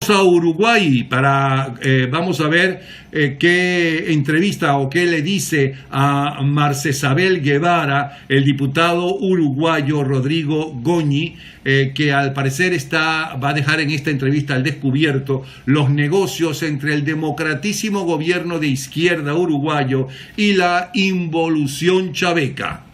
vamos a Uruguay vamos a ver qué entrevista o qué le dice a Marcesabel Guevara el diputado uruguayo Rodrigo Goñi, que al parecer va a dejar en esta entrevista al descubierto los negocios entre el democratísimo gobierno de izquierda uruguayo y la involución chaveca.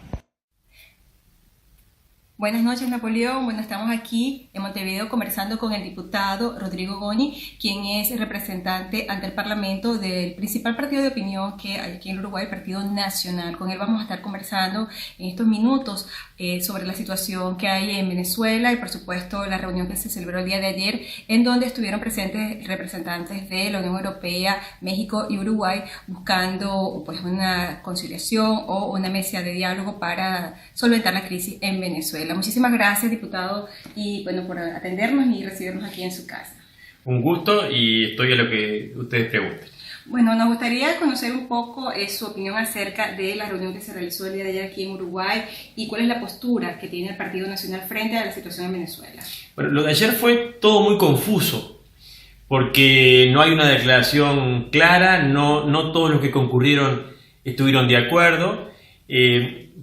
Buenas noches, Napoleón. Bueno, estamos aquí en Montevideo conversando con el diputado Rodrigo Goñi, quien es representante ante el Parlamento del principal partido de opinión que hay aquí en Uruguay, el Partido Nacional. Con él vamos a estar conversando en estos minutos sobre la situación que hay en Venezuela y, por supuesto, la reunión que se celebró el día de ayer, en donde estuvieron presentes representantes de la Unión Europea, México y Uruguay, buscando pues una conciliación o una mesa de diálogo para solventar la crisis en Venezuela. Muchísimas gracias, diputado, y bueno, por atendernos y recibirnos aquí en su casa. Un gusto y estoy a lo que ustedes pregunten. Bueno, nos gustaría conocer un poco su opinión acerca de la reunión que se realizó el día de ayer aquí en Uruguay y cuál es la postura que tiene el Partido Nacional frente a la situación en Venezuela. Bueno, lo de ayer fue todo muy confuso porque no hay una declaración clara, no todos los que concurrieron estuvieron de acuerdo.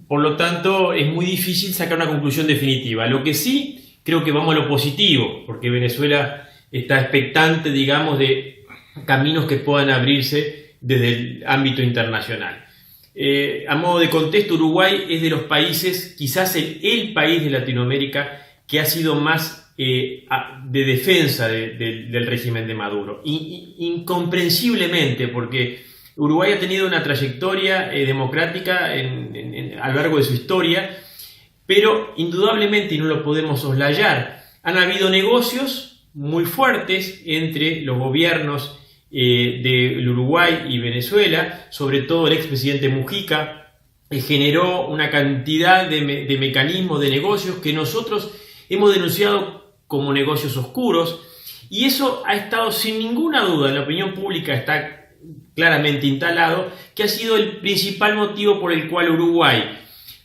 Por lo tanto, es muy difícil sacar una conclusión definitiva. Lo que sí, creo que vamos a lo positivo, porque Venezuela está expectante, digamos, de caminos que puedan abrirse desde el ámbito internacional. A modo de contexto, Uruguay es de los países, quizás el país de Latinoamérica que ha sido más de defensa del régimen de Maduro. Incomprensiblemente, porque Uruguay ha tenido una trayectoria democrática a lo largo de su historia, pero indudablemente, y no lo podemos soslayar, han habido negocios muy fuertes entre los gobiernos del Uruguay y Venezuela, sobre todo el expresidente Mujica, generó una cantidad de mecanismos de negocios que nosotros hemos denunciado como negocios oscuros, y eso ha estado sin ninguna duda en la opinión pública, está claramente instalado, que ha sido el principal motivo por el cual Uruguay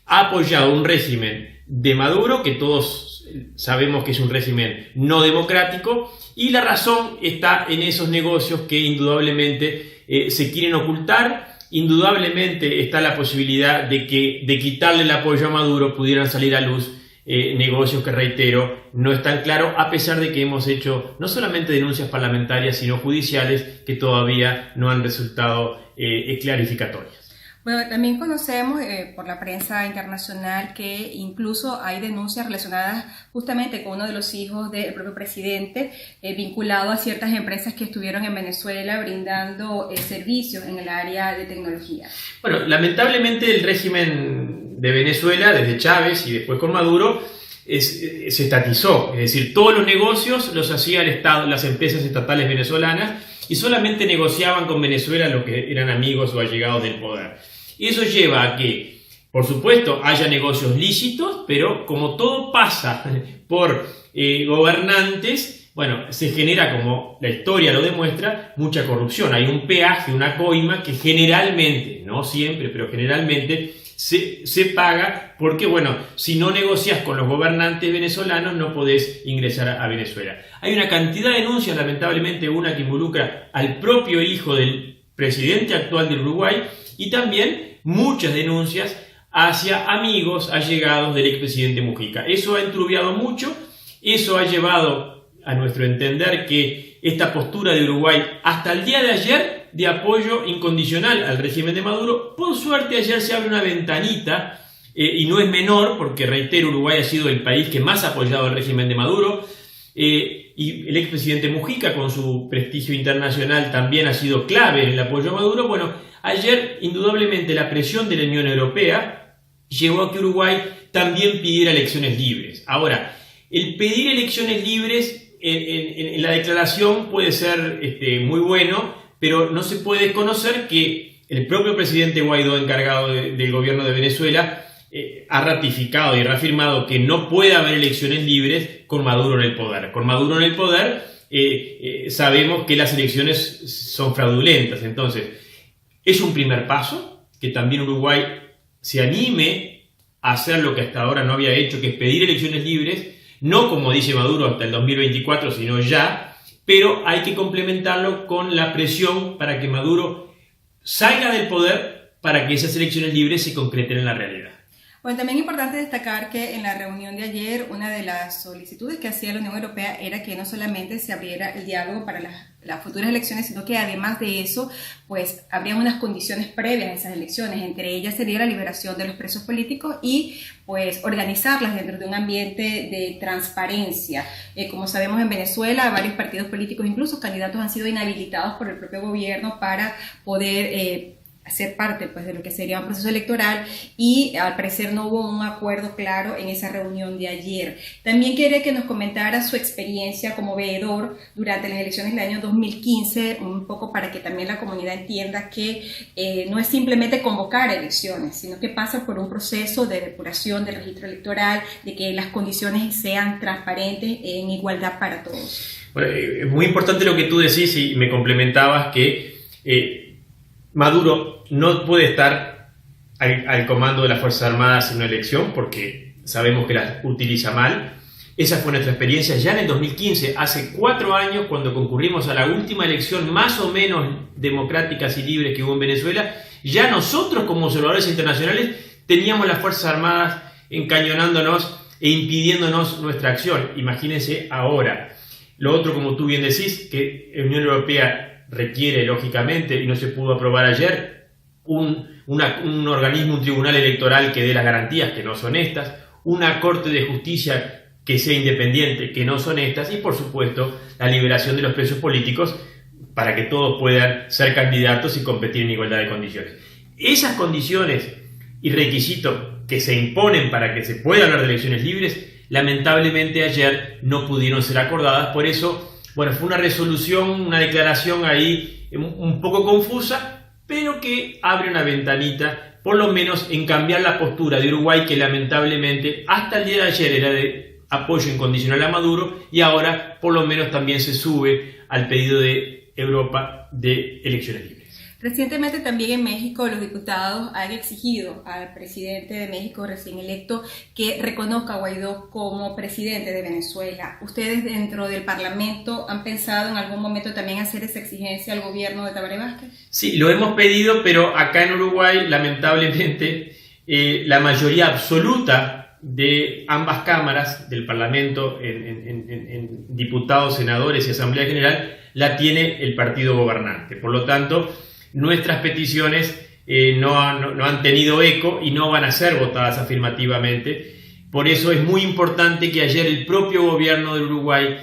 ha apoyado un régimen de Maduro, que todos sabemos que es un régimen no democrático, y la razón está en esos negocios que indudablemente se quieren ocultar. Indudablemente está la posibilidad de que de quitarle el apoyo a Maduro pudieran salir a luz negocios que, reitero, no están claros, a pesar de que hemos hecho no solamente denuncias parlamentarias, sino judiciales que todavía no han resultado clarificatorias. Bueno, también conocemos por la prensa internacional que incluso hay denuncias relacionadas justamente con uno de los hijos del propio presidente, vinculado a ciertas empresas que estuvieron en Venezuela brindando servicios en el área de tecnología. Bueno, lamentablemente el régimen de Venezuela, desde Chávez y después con Maduro, se estatizó. Es decir, todos los negocios los hacía el Estado, las empresas estatales venezolanas, y solamente negociaban con Venezuela los que eran amigos o allegados del poder. Y eso lleva a que, por supuesto, haya negocios lícitos, pero como todo pasa por gobernantes, bueno, se genera, como la historia lo demuestra, mucha corrupción. Hay un peaje, una coima que generalmente, no siempre, pero generalmente se paga porque, bueno, si no negocias con los gobernantes venezolanos no podés ingresar a Venezuela. Hay una cantidad de denuncias, lamentablemente una que involucra al propio hijo del presidente actual del Uruguay, y también muchas denuncias hacia amigos allegados del expresidente Mujica. Eso ha enturbiado mucho, eso ha llevado, a nuestro entender, que esta postura de Uruguay hasta el día de ayer de apoyo incondicional al régimen de Maduro. Por suerte ayer se abre una ventanita, y no es menor, porque, reitero, Uruguay ha sido el país que más ha apoyado al régimen de Maduro, y el expresidente Mujica, con su prestigio internacional, también ha sido clave en el apoyo a Maduro. Bueno, ayer, indudablemente, la presión de la Unión Europea llevó a que Uruguay también pidiera elecciones libres. Ahora, el pedir elecciones libres en la declaración puede ser muy bueno, pero no se puede desconocer que el propio presidente Guaidó, encargado del gobierno de Venezuela, ha ratificado y reafirmado que no puede haber elecciones libres con Maduro en el poder. Con Maduro en el poder sabemos que las elecciones son fraudulentas. Entonces, es un primer paso que también Uruguay se anime a hacer lo que hasta ahora no había hecho, que es pedir elecciones libres, no como dice Maduro hasta el 2024, sino ya, pero hay que complementarlo con la presión para que Maduro salga del poder para que esas elecciones libres se concreten en la realidad. Bueno, también es importante destacar que en la reunión de ayer una de las solicitudes que hacía la Unión Europea era que no solamente se abriera el diálogo para las futuras elecciones, sino que además de eso, pues habría unas condiciones previas a esas elecciones. Entre ellas sería la liberación de los presos políticos y pues organizarlas dentro de un ambiente de transparencia. Como sabemos, en Venezuela varios partidos políticos, incluso candidatos, han sido inhabilitados por el propio gobierno para poder ser parte pues de lo que sería un proceso electoral, y al parecer no hubo un acuerdo claro en esa reunión de ayer. También quería que nos comentara su experiencia como veedor durante las elecciones del año 2015, un poco para que también la comunidad entienda que no es simplemente convocar elecciones, sino que pasa por un proceso de depuración del registro electoral, de que las condiciones sean transparentes en igualdad para todos. Bueno, es muy importante lo que tú decís y me complementabas que Maduro no puede estar al comando de las Fuerzas Armadas en una elección porque sabemos que las utiliza mal. Esa fue nuestra experiencia ya en el 2015, hace 4 años, cuando concurrimos a la última elección más o menos democráticas y libres que hubo en Venezuela. Ya nosotros como observadores internacionales teníamos las Fuerzas Armadas encañonándonos e impidiéndonos nuestra acción. Imagínense ahora. Lo otro, como tú bien decís, que la Unión Europea requiere, lógicamente, y no se pudo aprobar ayer, un organismo, un tribunal electoral que dé las garantías, que no son estas, una corte de justicia que sea independiente, que no son estas, y por supuesto la liberación de los presos políticos para que todos puedan ser candidatos y competir en igualdad de condiciones. Esas condiciones y requisitos que se imponen para que se pueda hablar de elecciones libres, lamentablemente ayer no pudieron ser acordadas. Por eso, bueno, fue una resolución, una declaración ahí un poco confusa, pero que abre una ventanita, por lo menos en cambiar la postura de Uruguay, que lamentablemente hasta el día de ayer era de apoyo incondicional a Maduro, y ahora por lo menos también se sube al pedido de Europa de elecciones libres. Recientemente también en México los diputados han exigido al presidente de México recién electo que reconozca a Guaidó como presidente de Venezuela. ¿Ustedes dentro del Parlamento han pensado en algún momento también hacer esa exigencia al gobierno de Tabaré Vázquez? Sí, lo hemos pedido, pero acá en Uruguay lamentablemente la mayoría absoluta de ambas cámaras del Parlamento en diputados, senadores y Asamblea General la tiene el partido gobernante. Por lo tanto, nuestras peticiones no han tenido eco y no van a ser votadas afirmativamente. Por eso es muy importante que ayer el propio gobierno del Uruguay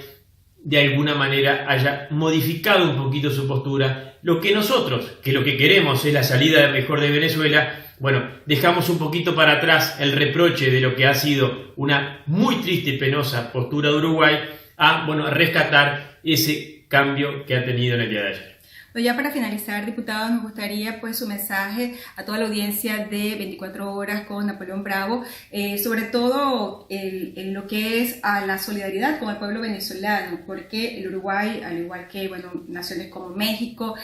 de alguna manera haya modificado un poquito su postura. Lo que nosotros, que lo que queremos es la salida mejor de Venezuela, bueno, dejamos un poquito para atrás el reproche de lo que ha sido una muy triste y penosa postura de Uruguay a rescatar ese cambio que ha tenido en el día de ayer. Ya para finalizar, diputado, nos gustaría pues su mensaje a toda la audiencia de 24 horas con Napoleón Bravo, sobre todo en lo que es a la solidaridad con el pueblo venezolano, porque el Uruguay, al igual que naciones como México,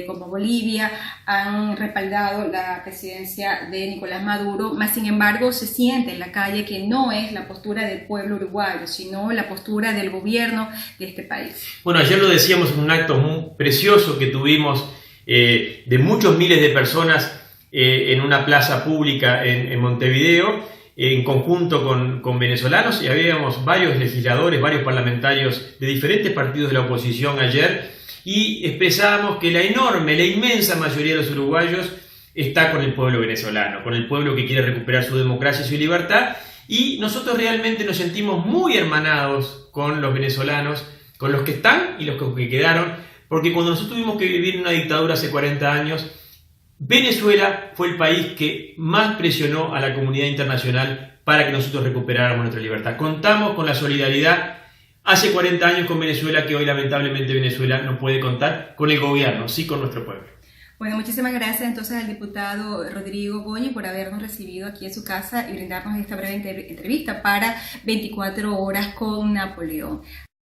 como Bolivia, han respaldado la presidencia de Nicolás Maduro, más sin embargo se siente en la calle que no es la postura del pueblo uruguayo, sino la postura del gobierno de este país. Bueno, ayer lo decíamos en un acto muy precioso que tuvimos de muchos miles de personas en una plaza pública en Montevideo, en conjunto con venezolanos, y habíamos varios legisladores, varios parlamentarios de diferentes partidos de la oposición ayer, y expresábamos que la inmensa mayoría de los uruguayos está con el pueblo venezolano, con el pueblo que quiere recuperar su democracia y su libertad, y nosotros realmente nos sentimos muy hermanados con los venezolanos, con los que están y los que quedaron, porque cuando nosotros tuvimos que vivir en una dictadura hace 40 años, Venezuela fue el país que más presionó a la comunidad internacional para que nosotros recuperáramos nuestra libertad. Contamos con la solidaridad hace 40 años con Venezuela, que hoy lamentablemente Venezuela no puede contar con el gobierno, sí con nuestro pueblo. Bueno, muchísimas gracias entonces al diputado Rodrigo Goñi por habernos recibido aquí en su casa y brindarnos esta breve entrevista para 24 horas con Napoleón.